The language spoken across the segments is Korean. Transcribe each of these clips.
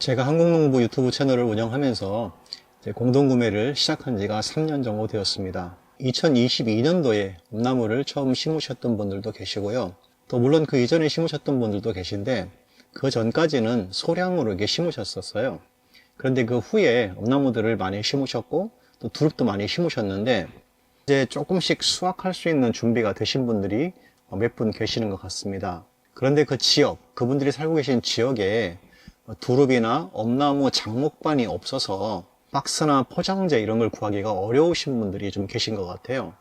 제가 한국농부 유튜브 채널을 운영하면서 이제 공동구매를 시작한 지가 3년 정도 되었습니다. 2022년도에 엄나무를 처음 심으셨던 분들도 계시고요. 또 물론 그 이전에 심으셨던 분들도 계신데 그 전까지는 소량으로 이렇게 심으셨었어요. 그런데 그 후에 엄나무들을 많이 심으셨고 또 두릅도 많이 심으셨는데 이제 조금씩 수확할 수 있는 준비가 되신 분들이 몇 분 계시는 것 같습니다. 그런데 그 지역, 그분들이 살고 계신 지역에 두릅이나 엄나무 장목반이 없어서 박스나 포장재 이런 걸 구하기가 어려우신 분들이 좀 계신 것 같아요.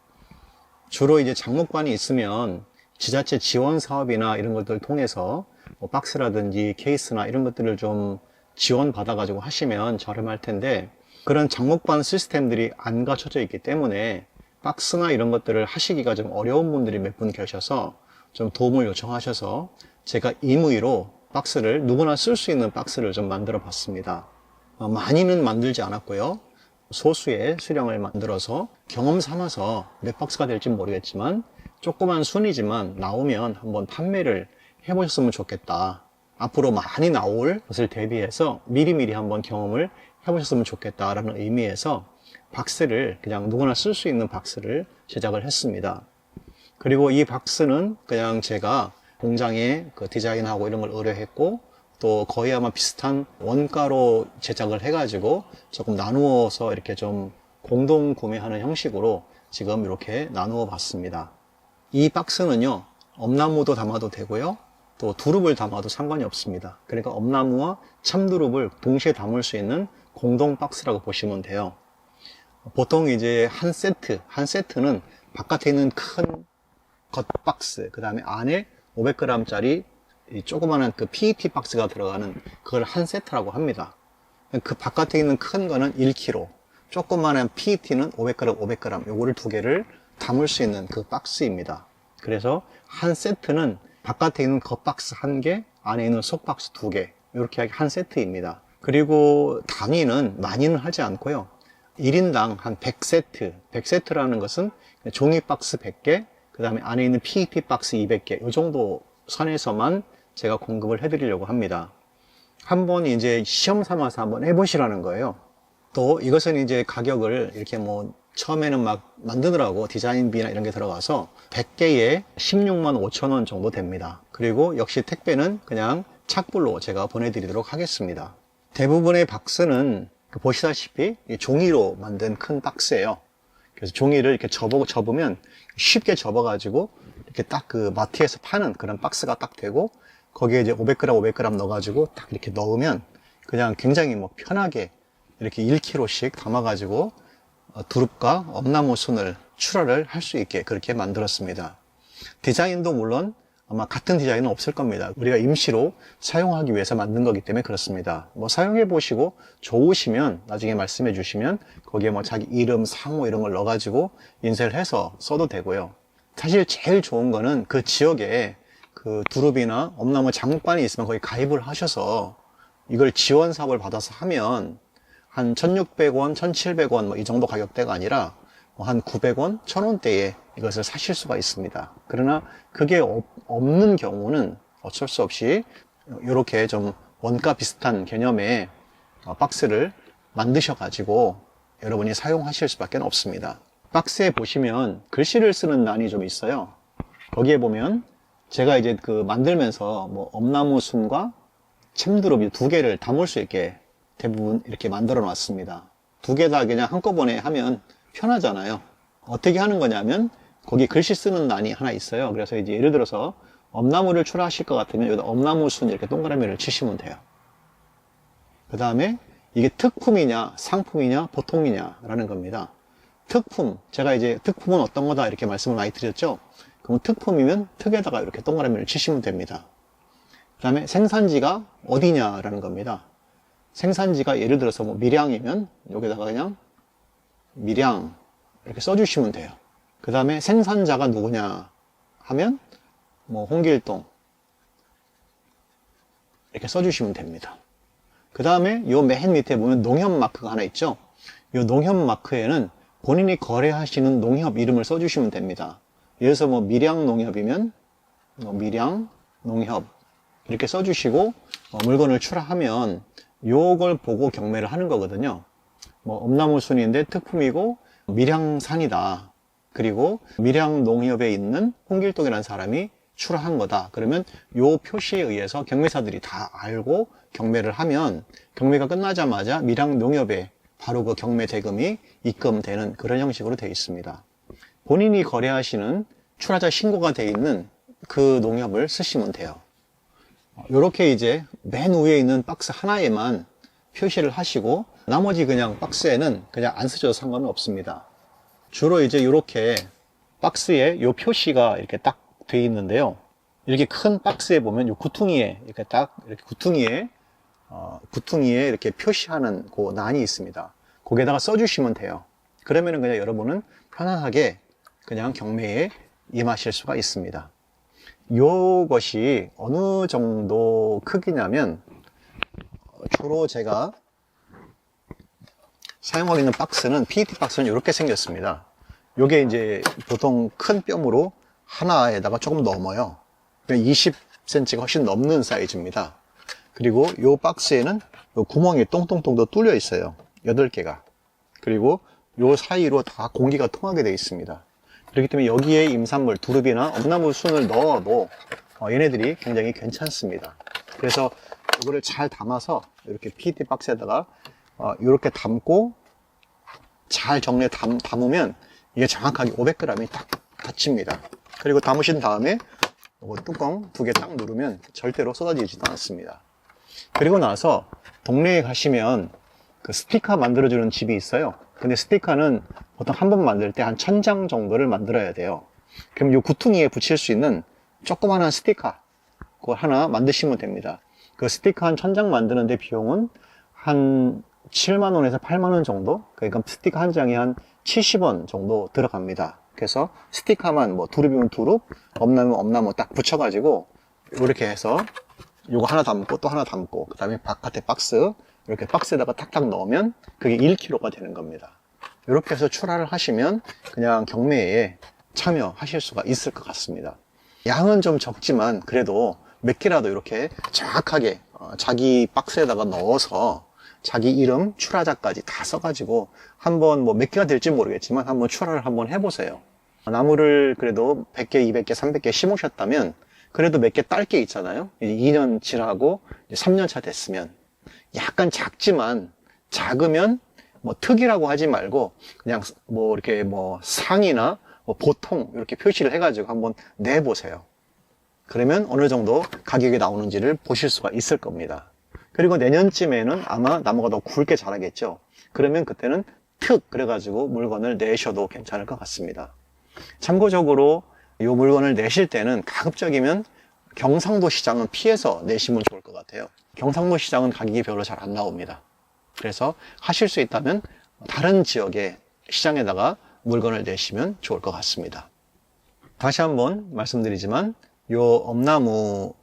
주로 이제 장목반이 있으면 지자체 지원 사업이나 이런 것들을 통해서 박스라든지 케이스나 이런 것들을 좀 지원 받아 가지고 하시면 저렴할 텐데, 그런 장목반 시스템들이 안 갖춰져 있기 때문에 박스나 이런 것들을 하시기가 좀 어려운 분들이 몇 분 계셔서 좀 도움을 요청하셔서 제가 임의로 박스를, 누구나 쓸 수 있는 박스를 좀 만들어 봤습니다. 많이는 만들지 않았고요. 소수의 수량을 만들어서 경험 삼아서 몇 박스가 될지 모르겠지만 조그만 순이지만 나오면 한번 판매를 해보셨으면 좋겠다. 앞으로 많이 나올 것을 대비해서 미리미리 한번 경험을 해보셨으면 좋겠다라는 의미에서 박스를, 그냥 누구나 쓸 수 있는 박스를 제작을 했습니다. 그리고 이 박스는 그냥 제가 공장에 그 디자인하고 이런 걸 의뢰했고, 또 거의 아마 비슷한 원가로 제작을 해가지고 조금 나누어서 이렇게 좀 공동 구매하는 형식으로 지금 이렇게 나누어 봤습니다. 이 박스는요, 엄나무도 담아도 되고요, 또 두릅을 담아도 상관이 없습니다. 그러니까 엄나무와 참두릅을 동시에 담을 수 있는 공동 박스라고 보시면 돼요. 보통 이제 한 세트는 바깥에 있는 큰 겉박스, 그 다음에 안에 500g짜리 조그마한 그 PET 박스가 들어가는 그걸 한 세트라고 합니다. 그 바깥에 있는 큰 거는 1kg, 조그마한 PET는 500g, 500g, 요거를 두 개를 담을 수 있는 그 박스입니다. 그래서 한 세트는 바깥에 있는 겉박스 한 개, 안에 있는 속박스 두 개, 이렇게 한 세트입니다. 그리고 단위는 많이는 하지 않고요. 1인당 한 100세트, 100세트라는 것은 종이 박스 100개, 그 다음에 안에 있는 PET 박스 200개, 이 정도 선에서만 제가 공급을 해드리려고 합니다. 한번 이제 시험 삼아서 한번 해보시라는 거예요. 또 이것은 이제 가격을 이렇게 뭐 처음에는 막 만드느라고 디자인비나 이런 게 들어가서 100개에 16만 5천 원 정도 됩니다. 그리고 역시 택배는 그냥 착불로 제가 보내드리도록 하겠습니다. 대부분의 박스는 보시다시피 종이로 만든 큰 박스예요. 그래서 종이를 이렇게 접으면 쉽게 접어가지고 이렇게 딱 그 마트에서 파는 그런 박스가 딱 되고, 거기에 이제 500g, 500g 넣어가지고 딱 이렇게 넣으면 그냥 굉장히 뭐 편하게 이렇게 1kg씩 담아가지고 두릅과 엄나무 순을 출하를 할 수 있게 그렇게 만들었습니다. 디자인도 물론 아마 같은 디자인은 없을 겁니다. 우리가 임시로 사용하기 위해서 만든 거기 때문에 그렇습니다. 뭐 사용해 보시고 좋으시면 나중에 말씀해 주시면 거기에 뭐 자기 이름, 상호 이런 걸 넣어가지고 인쇄를 해서 써도 되고요. 사실 제일 좋은 거는 그 지역에 그 두릅이나 엄나무 장목반이 있으면 거기 가입을 하셔서 이걸 지원 사업을 받아서 하면 한 1,600원, 1,700원 뭐 이 정도 가격대가 아니라 한 900원, 1,000원대에 이것을 사실 수가 있습니다. 그러나 그게 없는 경우는 어쩔 수 없이 이렇게 좀 원가 비슷한 개념의 박스를 만드셔가지고 여러분이 사용하실 수밖에 없습니다. 박스에 보시면 글씨를 쓰는 란이 좀 있어요. 거기에 보면 제가 이제 그 만들면서 뭐 엄나무 순과 참두릅 두 개를 담을 수 있게 대부분 이렇게 만들어 놨습니다. 두 개 다 그냥 한꺼번에 하면 편하잖아요. 어떻게 하는 거냐면 거기 글씨 쓰는 란이 하나 있어요. 그래서 이제 예를 들어서 엄나무를 출하하실 것 같으면 여기다 엄나무 순 이렇게 동그라미를 치시면 돼요. 그 다음에 이게 특품이냐 상품이냐 보통이냐 라는 겁니다. 특품, 제가 이제 특품은 어떤 거다 이렇게 말씀을 많이 드렸죠. 그럼 특품이면 특에다가 이렇게 동그라미를 치시면 됩니다. 그 다음에 생산지가 어디냐라는 겁니다. 생산지가 예를 들어서 뭐 밀양이면 여기다가 그냥 밀양 이렇게 써주시면 돼요. 그 다음에 생산자가 누구냐 하면 뭐 홍길동 이렇게 써주시면 됩니다. 그 다음에 요 맨 밑에 보면 농협 마크가 하나 있죠. 요 농협 마크에는 본인이 거래하시는 농협 이름을 써주시면 됩니다. 예를 들어서 뭐 밀양 농협이면 뭐 밀양 농협 이렇게 써주시고 물건을 출하하면 요걸 보고 경매를 하는 거거든요. 뭐 엄나무 순인데 특품이고 밀양산이다. 그리고 밀양농협에 있는 홍길동이라는 사람이 출하한 거다. 그러면 요 표시에 의해서 경매사들이 다 알고 경매를 하면 경매가 끝나자마자 밀양농협에 바로 그 경매 대금이 입금되는 그런 형식으로 되어 있습니다. 본인이 거래하시는 출하자 신고가 되어 있는 그 농협을 쓰시면 돼요. 이렇게 이제 맨 위에 있는 박스 하나에만 표시를 하시고 나머지 그냥 박스에는 그냥 안 쓰셔도 상관은 없습니다. 주로 이제 이렇게 박스에 요 표시가 이렇게 딱 돼 있는데요. 이렇게 큰 박스에 보면 요 구퉁이에 이렇게 딱 이렇게 구퉁이에 이렇게 표시하는 그 난이 있습니다. 거기에다가 써주시면 돼요. 그러면은 그냥 여러분은 편안하게 그냥 경매에 임하실 수가 있습니다. 요것이 어느 정도 크기냐면 주로 제가 사용하고 있는 박스는 PET 박스는 이렇게 생겼습니다. 요게 이제 보통 큰 뼘으로 하나에다가 조금 넘어요. 20cm가 훨씬 넘는 사이즈입니다. 그리고 요 박스에는 요 구멍이 똥똥똥 뚫려 있어요. 8개가. 그리고 요 사이로 다 공기가 통하게 되어 있습니다. 그렇기 때문에 여기에 임산물, 두릅이나 엄나무 순을 넣어도 얘네들이 굉장히 괜찮습니다. 그래서 이거를 잘 담아서 이렇게 PET 박스에다가 이렇게 담고 잘 정리해 담으면 이게 정확하게 500g이 딱 닫힙니다. 그리고 담으신 다음에 뚜껑 2개 딱 누르면 절대로 쏟아지지도 않습니다. 그리고 나서 동네에 가시면 그 스티커 만들어주는 집이 있어요. 근데 스티커는 보통 한 번 만들 때 한 1000장 정도를 만들어야 돼요. 그럼 이 구퉁이에 붙일 수 있는 조그마한 스티커 그거 하나 만드시면 됩니다. 그 스티커 한 1000장 만드는데 비용은 한 7만원에서 8만원 정도? 그러니까 스티커 한 장이 한 70원 정도 들어갑니다. 그래서 스티커만 뭐 두릅이면 두릅, 엄나무면 엄나무 딱 붙여가지고 이렇게 해서 요거 하나 담고 또 하나 담고 그 다음에 바깥에 박스 이렇게 박스에다가 탁탁 넣으면 그게 1kg가 되는 겁니다. 이렇게 해서 출하를 하시면 그냥 경매에 참여하실 수가 있을 것 같습니다. 양은 좀 적지만 그래도 몇 개라도 이렇게 정확하게 자기 박스에다가 넣어서 자기 이름, 출하자까지 다 써가지고 한번 뭐 몇 개가 될지 모르겠지만 한번 출하를 한번 해보세요. 나무를 그래도 100개, 200개, 300개 심으셨다면 그래도 몇 개 딸 게 있잖아요. 2년 지나고 3년 차 됐으면 약간 작지만 작으면 뭐 특이라고 하지 말고 그냥 뭐 이렇게 뭐 상이나 뭐 보통 이렇게 표시를 해가지고 한번 내보세요. 그러면 어느 정도 가격이 나오는지를 보실 수가 있을 겁니다. 그리고 내년쯤에는 아마 나무가 더 굵게 자라겠죠. 그러면 그때는 특 그래가지고 물건을 내셔도 괜찮을 것 같습니다. 참고적으로 이 물건을 내실 때는 가급적이면 경상도 시장은 피해서 내시면 좋을 것 같아요. 경상도 시장은 가격이 별로 잘 안 나옵니다. 그래서 하실 수 있다면 다른 지역의 시장에다가 물건을 내시면 좋을 것 같습니다. 다시 한번 말씀드리지만 이 엄나무와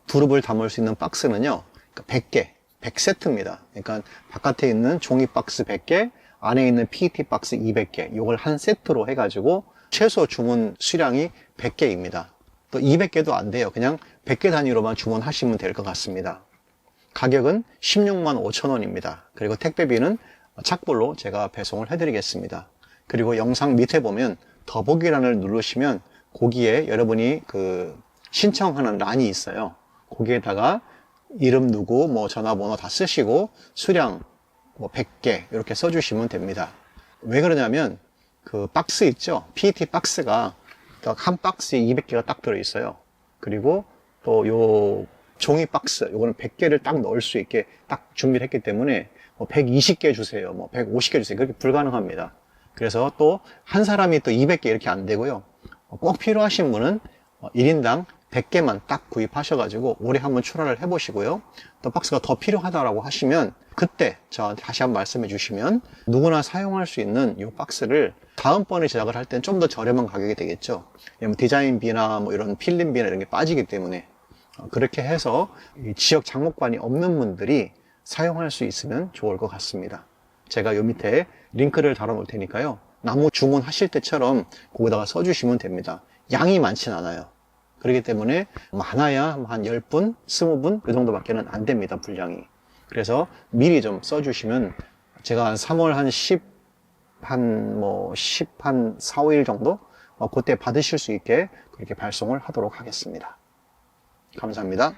두릅을 담을 수 있는 박스는요 100개, 100세트입니다. 그러니까 바깥에 있는 종이 박스 100개, 안에 있는 PET 박스 200개, 이걸 한 세트로 해가지고 최소 주문 수량이 100개입니다. 또 200개도 안 돼요. 그냥 100개 단위로만 주문하시면 될 것 같습니다. 가격은 16만 5천 원입니다. 그리고 택배비는 착불로 제가 배송을 해드리겠습니다. 그리고 영상 밑에 보면 더보기란을 누르시면 거기에 여러분이 그 신청하는 란이 있어요. 거기에다가 이름 누구, 뭐 전화번호 다 쓰시고 수량 뭐 100개 이렇게 써주시면 됩니다. 왜 그러냐면 그 박스 있죠? PET 박스가 한 박스에 200개가 딱 들어있어요. 그리고 또 요 종이 박스, 요거는 100개를 딱 넣을 수 있게 딱 준비를 했기 때문에 뭐 120개 주세요, 뭐 150개 주세요. 그렇게 불가능합니다. 그래서 또 한 사람이 또 200개 이렇게 안 되고요. 꼭 필요하신 분은 1인당 100개만 딱 구입하셔가지고 올해 한번 출하를 해보시고요. 또 박스가 더 필요하다고 하시면 그때 저한테 다시 한번 말씀해 주시면 누구나 사용할 수 있는 이 박스를 다음번에 제작을 할 때는 좀 더 저렴한 가격이 되겠죠. 왜냐면 디자인비나 뭐 이런 필름비나 이런 게 빠지기 때문에 그렇게 해서 이 지역 장목관이 없는 분들이 사용할 수 있으면 좋을 것 같습니다. 제가 요 밑에 링크를 달아 놓을 테니까요. 나무 주문하실 때처럼 거기다가 써주시면 됩니다. 양이 많진 않아요. 그렇기 때문에 많아야 한 10분, 20분 그 정도밖에는 안 됩니다, 분량이. 그래서 미리 좀 써주시면 제가 한 3월 한 10, 한 4, 5일 정도? 그때 받으실 수 있게 그렇게 발송을 하도록 하겠습니다. 감사합니다.